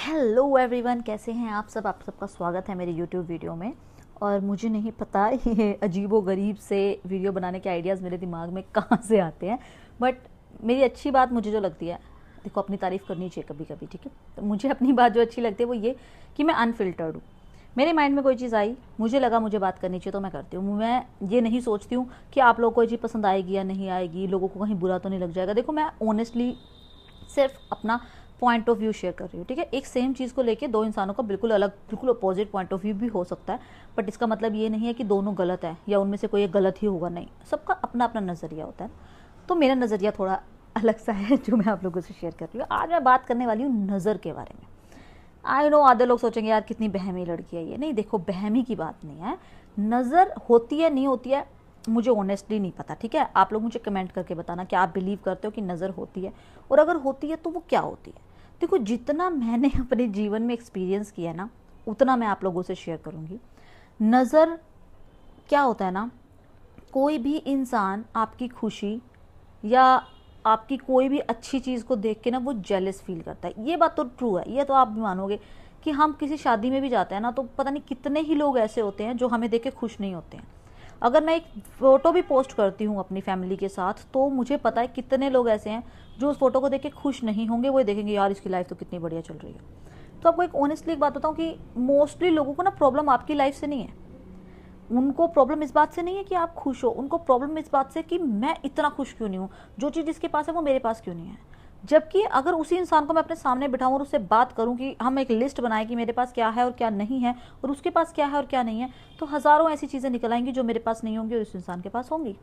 Hello everyone, कैसे हैं आप सब। आप सबका स्वागत है मेरे यूट्यूब वीडियो में। और मुझे नहीं पता ये अजीबो गरीब से वीडियो बनाने के आइडियाज़ मेरे दिमाग में कहाँ से आते हैं, बट मेरी अच्छी बात मुझे जो लगती है, देखो अपनी तारीफ़ करनी चाहिए कभी कभी, ठीक है। तो मुझे अपनी बात जो अच्छी लगती है वो ये कि मैं अनफिल्टर्ड हूँ। मेरे माइंड में कोई चीज़ आई, मुझे लगा मुझे बात करनी चाहिए तो मैं करती हूँ। मैं ये नहीं सोचती हूँ कि आप लोगों को ये चीज़ पसंद आएगी या नहीं आएगी, लोगों को कहीं बुरा तो नहीं लग जाएगा। देखो, मैं ऑनेस्टली सिर्फ अपना पॉइंट ऑफ व्यू शेयर कर रही हूँ, ठीक है। एक सेम चीज़ को लेके दो इंसानों का बिल्कुल अलग, बिल्कुल अपोजिट पॉइंट ऑफ व्यू भी हो सकता है, बट इसका मतलब ये नहीं है कि दोनों गलत है या उनमें से कोई एक गलत ही होगा। नहीं, सबका अपना अपना नज़रिया होता है। तो मेरा नज़रिया थोड़ा अलग सा है जो मैं आप लोगों से शेयर कर रही हूँ। आज मैं बात करने वाली हूँ नज़र के बारे में। आई नो आधे लोग सोचेंगे यार कितनी बहमी लड़की है ये। नहीं, देखो बहमी की बात नहीं है। नज़र होती है नहीं होती है मुझे ऑनेस्टली नहीं पता, ठीक है। आप लोग मुझे कमेंट करके बताना कि आप बिलीव करते हो कि नज़र होती है, और अगर होती है तो वो क्या होती है। देखो, जितना मैंने अपने जीवन में एक्सपीरियंस किया है ना, उतना मैं आप लोगों से शेयर करूँगी। नज़र क्या होता है ना, कोई भी इंसान आपकी खुशी या आपकी कोई भी अच्छी चीज़ को देख के ना वो जेलस फील करता है। ये बात तो ट्रू है, ये तो आप भी मानोगे कि हम किसी शादी में भी जाते हैं ना, तो पता नहीं कितने ही लोग ऐसे होते हैं जो हमें देख के खुश नहीं होते हैं। अगर मैं एक फ़ोटो भी पोस्ट करती हूँ अपनी फैमिली के साथ, तो मुझे पता है कितने लोग ऐसे हैं जो उस फोटो को देख के खुश नहीं होंगे। वो देखेंगे यार इसकी लाइफ तो कितनी बढ़िया चल रही है। तो आपको एक ऑनेस्टली एक बात बताऊँ कि मोस्टली लोगों को ना प्रॉब्लम आपकी लाइफ से नहीं है। उनको प्रॉब्लम इस बात से नहीं है कि आप खुश हो, उनको प्रॉब्लम इस बात से कि मैं इतना खुश क्यों नहीं हूँ, जो चीज़ जिसके पास है वो मेरे पास क्यों नहीं है। जबकि अगर उसी इंसान को मैं अपने सामने बिठाऊं और उससे बात करूं कि हम एक लिस्ट बनाएं कि मेरे पास क्या है और क्या नहीं है, और उसके पास क्या है और क्या नहीं है, तो हज़ारों ऐसी चीज़ें निकल आएंगी जो मेरे पास नहीं होंगी और उस इंसान के पास होंगी।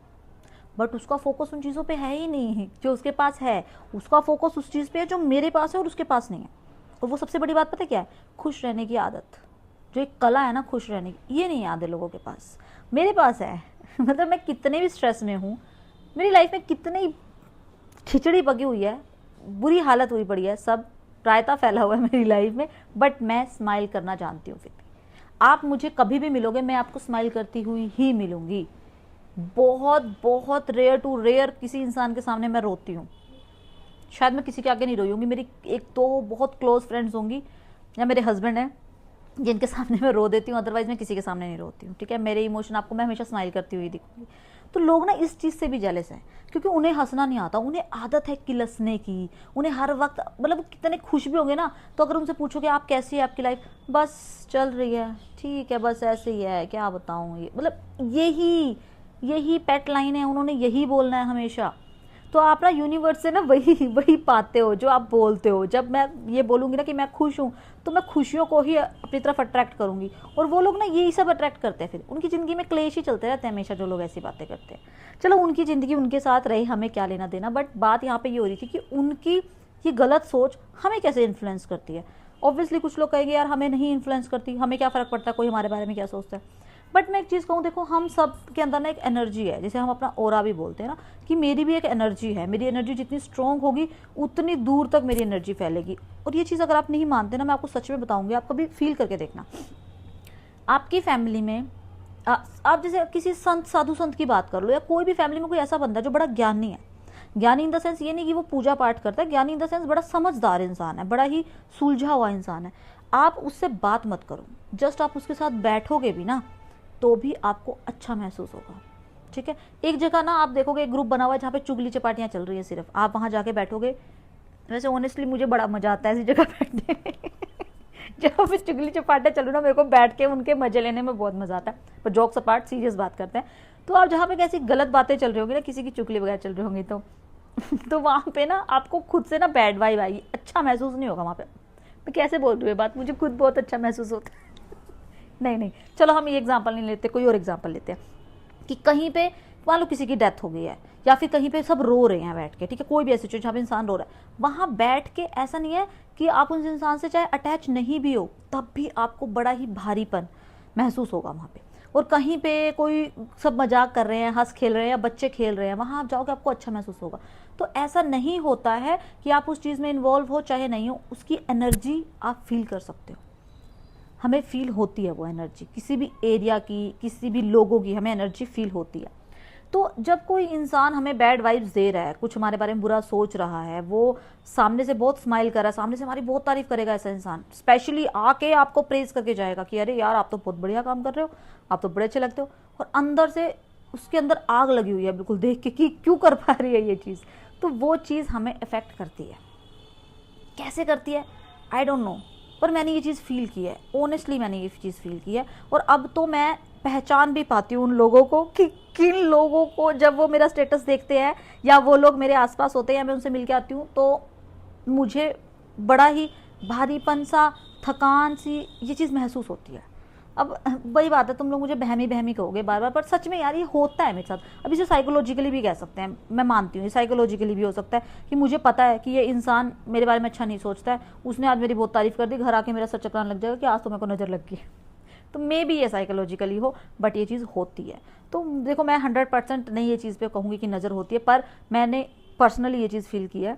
बट उसका फोकस उन चीज़ों पे है ही नहीं है जो उसके पास है। उसका फोकस उस चीज़ पे है जो मेरे पास है और उसके पास नहीं है। और वो सबसे बड़ी बात पता है क्या है? खुश रहने की आदत। जो एक कला है ना खुश रहने की, ये नहीं है आधे लोगों के पास। मेरे पास है। मतलब मैं कितने भी स्ट्रेस में हूँ, मेरी लाइफ में कितनी खिचड़ी पकी हुई है, बुरी हालत हुई पड़ी है, सब रायता फैला हुआ है मेरी लाइफ में, बट मैं स्माइल करना जानती हूँ। फिर भी आप मुझे कभी भी मिलोगे, मैं आपको स्माइल करती हुई ही मिलूंगी। बहुत बहुत रेयर टू रेयर किसी इंसान के सामने मैं रोती हूँ। शायद मैं किसी के आगे नहीं रोई होंगी। मेरी एक दो बहुत क्लोज फ्रेंड्स होंगी या मेरे हस्बैंड हैं जिनके सामने मैं रो देती हूँ, अदरवाइज मैं किसी के सामने नहीं रोती हूँ, ठीक है। मेरे इमोशन आपको मैं हमेशा स्माइल करती हुई दिखूंगी। तो लोग ना इस चीज़ से भी जेलस हैं, क्योंकि उन्हें हंसना नहीं आता, उन्हें आदत है किलसने की। उन्हें हर वक्त, मतलब कितने खुश भी होंगे ना, तो अगर उनसे पूछोगे आप कैसी है, आपकी लाइफ बस चल रही है, ठीक है, बस ऐसे ही है, क्या बताऊँ, ये मतलब यही यही पेट लाइन है, उन्होंने यही बोलना है हमेशा। तो आप ना यूनिवर्स से ना वही वही पाते हो जो आप बोलते हो। जब मैं ये बोलूँगी ना कि मैं खुश हूँ, तो मैं खुशियों को ही अपनी तरफ अट्रैक्ट करूँगी, और वो लोग ना यही सब अट्रैक्ट करते हैं। फिर उनकी ज़िंदगी में क्लेश ही चलते रहते हैं हमेशा, जो लोग ऐसी बातें करते हैं। चलो उनकी ज़िंदगी उनके साथ रहे, हमें क्या लेना देना, बट बात यहाँ पे ये हो रही थी कि उनकी ये गलत सोच हमें कैसे इन्फ्लुएंस करती है। ऑब्वियसली कुछ लोग कहेंगे यार हमें नहीं इन्फ्लुएंस करती, हमें क्या फ़र्क पड़ता है कोई हमारे बारे में क्या सोचता है। बट मैं एक चीज़ कहूँ, देखो हम सब के अंदर ना एक एनर्जी है, जिसे हम अपना ऑरा भी बोलते हैं ना, कि मेरी भी एक एनर्जी है। मेरी एनर्जी जितनी स्ट्रॉन्ग होगी उतनी दूर तक मेरी एनर्जी फैलेगी। और ये चीज़ अगर आप नहीं मानते ना, मैं आपको सच में बताऊंगी, आप कभी फील करके देखना। आपकी फैमिली में आप जैसे किसी संत, साधु संत की बात कर लो, या कोई भी फैमिली में कोई ऐसा बंदा है जो बड़ा ज्ञानी है। ज्ञानी इन द सेंस ये नहीं कि वो पूजा पाठ करता है, ज्ञानी इन द सेंस बड़ा समझदार इंसान है, बड़ा ही सुलझा हुआ इंसान है। आप उससे बात मत करो, जस्ट आप उसके साथ बैठोगे भी ना, तो भी आपको अच्छा महसूस होगा, ठीक है। एक जगह ना आप देखोगे एक ग्रुप बना हुआ है जहाँ पे चुगली चपाटियाँ चल रही है, सिर्फ आप वहाँ जाके बैठोगे। वैसे ऑनेस्टली मुझे बड़ा मजा आता है ऐसी जगह बैठने में। जहाँ पे चुगली चपाटियाँ चल रही ना, मेरे को बैठ के उनके मजे लेने में बहुत मजा आता है। पर जॉक्स अपार्ट, सीरियस बात करते हैं। तो आप जहाँ पे कैसी गलत बातें चल रही होंगी ना, किसी की चुगली वगैरह चल रही होंगी, तो वहाँ पे ना आपको खुद से ना बैड वाइब आएगी, अच्छा महसूस नहीं होगा वहाँ पे। मैं कैसे बोल रही हूँ बात, मुझे खुद बहुत अच्छा महसूस होता है। नहीं नहीं, चलो हम ये एग्जांपल नहीं लेते, कोई और एग्जांपल लेते हैं कि कहीं पे मान लो किसी की डेथ हो गई है, या फिर कहीं पे सब रो रहे हैं बैठ के, ठीक है, कोई भी ऐसी सिचुएशन जहाँ पे इंसान रो रहा है, वहाँ बैठ के ऐसा नहीं है कि आप उस इंसान से चाहे अटैच नहीं भी हो, तब भी आपको बड़ा ही भारीपन महसूस होगा वहाँ पे। और कहीं पे कोई सब मजाक कर रहे हैं, हंस खेल रहे हैं, या बच्चे खेल रहे हैं, वहाँ आप जाओगे आपको अच्छा महसूस होगा। तो ऐसा नहीं होता है कि आप उस चीज़ में इन्वॉल्व हो चाहे नहीं हो, उसकी एनर्जी आप फील कर सकते हो। हमें फील होती है वो एनर्जी, किसी भी एरिया की, किसी भी लोगों की हमें एनर्जी फील होती है। तो जब कोई इंसान हमें बैड वाइब्स दे रहा है, कुछ हमारे बारे में बुरा सोच रहा है, वो सामने से बहुत स्माइल कर रहा है, सामने से हमारी बहुत तारीफ करेगा, ऐसा इंसान स्पेशली आके आपको प्रेज करके जाएगा कि अरे यार आप तो बहुत बढ़िया काम कर रहे हो, आप तो बड़े अच्छे लगते हो, और अंदर से उसके अंदर आग लगी हुई है बिल्कुल देख के कि क्यों कर पा रही है ये चीज़, तो वो चीज़ हमें अफेक्ट करती है। कैसे करती है आई डोंट नो, पर मैंने ये चीज़ फील की है, ऑनेस्टली मैंने ये चीज़ फील की है। और अब तो मैं पहचान भी पाती हूँ उन लोगों को कि किन लोगों को जब वो मेरा स्टेटस देखते हैं या वो लोग मेरे आसपास होते हैं या मैं उनसे मिल के आती हूँ तो मुझे बड़ा ही भारीपन सा, थकान सी ये चीज़ महसूस होती है। अब वही बात है, तुम लोग मुझे बहमी बहमी कहोगे बार बार, पर सच में यार ये होता है मेरे साथ। अब इसे साइकोलॉजिकली भी कह सकते हैं, मैं मानती हूँ ये साइकोलॉजिकली भी हो सकता है कि मुझे पता है कि ये इंसान मेरे बारे में अच्छा नहीं सोचता है, उसने आज मेरी बहुत तारीफ कर दी, घर आके मेरा सर चकराने लग जाएगा कि आज तो मेरे को नज़र लग गई। तो मे भी ये साइकोलॉजिकली हो, बट ये चीज़ होती है। तो देखो मैं 100% नहीं ये चीज़ पे कहूँगी कि नज़र होती है, पर मैंने पर्सनली ये चीज़ फील की है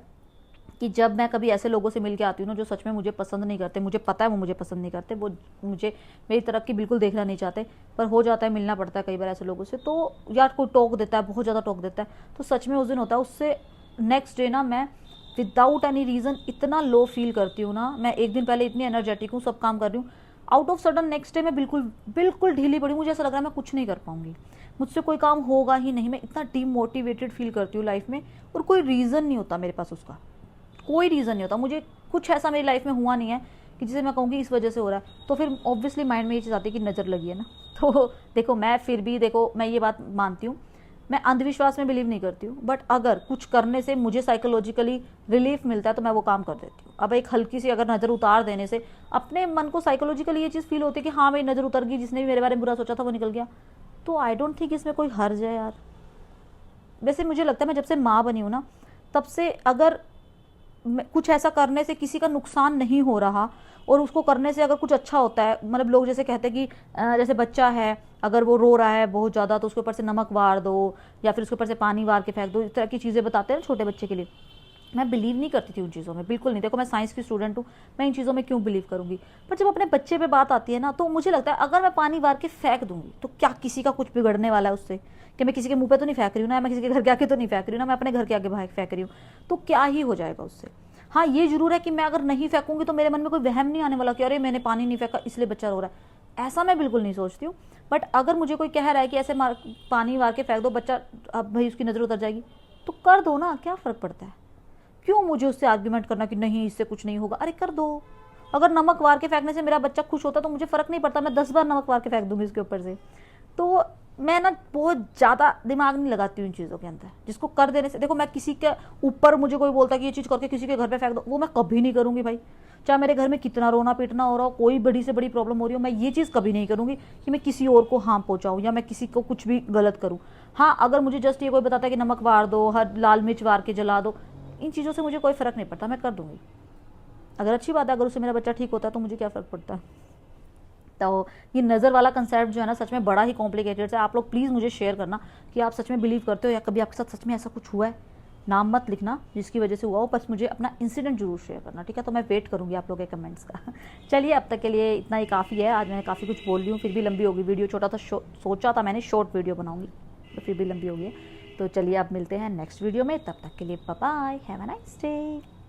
कि जब मैं कभी ऐसे लोगों से मिल के आती हूँ ना जो सच में मुझे पसंद नहीं करते, मुझे पता है वो मुझे पसंद नहीं करते, वो मुझे मेरी तरफ की बिल्कुल देखना नहीं चाहते, पर हो जाता है मिलना पड़ता है कई बार ऐसे लोगों से, तो यार कोई टोक देता है, बहुत ज़्यादा टोक देता है, तो सच में उस दिन होता है उससे नेक्स्ट डे ना मैं विदाउट एनी रीज़न इतना लो फील करती हूँ ना। मैं एक दिन पहले इतनी एनर्जेटिक हूँ, सब काम कर रही हूँ, out of sudden next day मैं बिल्कुल बिल्कुल ढीली पड़ी, मुझे ऐसा लग रहा है मैं कुछ नहीं कर पाऊंगी, मुझसे कोई काम होगा ही नहीं, मैं इतना डीमोटिवेटेड फील करती हूँ लाइफ में, और कोई रीज़न नहीं होता मेरे पास, उसका कोई रीज़न नहीं होता। मुझे कुछ ऐसा मेरी लाइफ में हुआ नहीं है कि जिसे मैं कहूँगी इस वजह से हो रहा है, तो फिर ऑब्वियसली माइंड में ये चीज़ आती है कि नज़र लगी है ना। तो देखो मैं फिर भी, देखो मैं ये बात मानती हूँ, मैं अंधविश्वास में बिलीव नहीं करती हूँ, बट अगर कुछ करने से मुझे साइकोलॉजिकली रिलीफ मिलता है तो मैं वो काम कर देती हूँ। अब एक हल्की सी अगर नज़र उतार देने से अपने मन को साइकोलॉजिकली ये चीज़ फील होती है कि हाँ मेरी नज़र उतर गई, जिसने भी मेरे बारे में बुरा सोचा था वो निकल गया, तो आई डोंट थिंक इसमें कोई हर्ज है यार। वैसे मुझे लगता है मैं जब से माँ बनी हूँ ना, तब से अगर कुछ ऐसा करने से किसी का नुकसान नहीं हो रहा और उसको करने से अगर कुछ अच्छा होता है, मतलब लोग जैसे कहते हैं कि जैसे बच्चा है अगर वो रो रहा है बहुत ज़्यादा तो उसके ऊपर से नमक वार दो या फिर उसके ऊपर से पानी वार के फेंक दो, इस तरह की चीज़ें बताते हैं ना छोटे बच्चे के लिए। मैं बिलीव नहीं करती थी उन चीज़ों में, बिल्कुल नहीं। देखो मैं साइंस की स्टूडेंट हूँ, मैं इन चीज़ों में क्यों बिलीव करूँगी, पर जब अपने बच्चे पे बात आती है ना तो मुझे लगता है अगर मैं पानी वार के फेंक दूंगी तो क्या किसी का कुछ बिगड़ने वाला है उससे, कि मैं किसी के मुंह पे तो नहीं फेंक रही हूँ ना, मैं किसी के घर के आगे तो नहीं फेंक रही हूँ ना, मैं अपने घर के आगे फेंक रही हूँ, तो क्या ही हो जाएगा उससे। हाँ ये जरूर है कि मैं अगर नहीं फेंकूंगी तो मेरे मन में कोई वहम नहीं आने वाला कि अरे मैंने पानी नहीं फेंका इसलिए बच्चा रो रहा है, ऐसा मैं बिल्कुल नहीं सोचती हूँ। बट अगर मुझे कोई कह रहा है कि ऐसे पानी मार के फेंक दो बच्चा, अब भाई उसकी नज़र उतर जाएगी, तो कर दो ना, क्या फ़र्क पड़ता है, क्यों मुझे उससे आर्ग्यूमेंट करना कि नहीं इससे कुछ नहीं होगा, अरे कर दो। अगर नमक वार के फेंकने से मेरा बच्चा खुश होता तो मुझे फ़र्क नहीं पड़ता, मैं 10 बार नमक वार के फेंक दूंगी उसके ऊपर से। तो मैं ना बहुत ज़्यादा दिमाग नहीं लगाती हूँ इन चीज़ों के अंदर, जिसको कर देने से, देखो मैं किसी के ऊपर मुझे कोई बोलता है कि ये चीज़ करके किसी के घर पे फेंक दो, वो मैं कभी नहीं करूँगी भाई, चाहे मेरे घर में कितना रोना पीटना हो रहा हो, कोई बड़ी से बड़ी प्रॉब्लम हो रही हो, मैं ये चीज़ कभी नहीं करूँगी कि मैं किसी और को हार्म पहुँचाऊँ या मैं किसी को कुछ भी गलत करूँ। हाँ अगर मुझे जस्ट ये कोई बताता है कि नमक वार दो, हर लाल मिर्च वार के जला दो, इन चीज़ों से मुझे कोई फ़र्क नहीं पड़ता, मैं कर दूँगी। अगर अच्छी बात है, अगर उससे मेरा बच्चा ठीक होता है तो मुझे क्या फ़र्क पड़ता है। तो ये नज़र वाला कंसेप्ट जो है ना सच में बड़ा ही कॉम्प्लिकेटेड है। आप लोग प्लीज़ मुझे शेयर करना कि आप सच में बिलीव करते हो या कभी आपके साथ सच में ऐसा कुछ हुआ है। नाम मत लिखना जिसकी वजह से हुआ हो, बस मुझे अपना इंसिडेंट जरूर शेयर करना, ठीक है। तो मैं वेट करूँगी आप लोगों के कमेंट्स का। चलिए अब तक के लिए इतना ही काफ़ी है, आज मैंने काफ़ी कुछ बोल रही हूँ, फिर भी लंबी होगी वीडियो, छोटा था सोचा था मैंने शॉर्ट वीडियो बनाऊँगी तो फिर भी लंबी होगी। तो चलिए अब मिलते हैं नेक्स्ट वीडियो में, तब तक के लिए bye bye, have a nice day.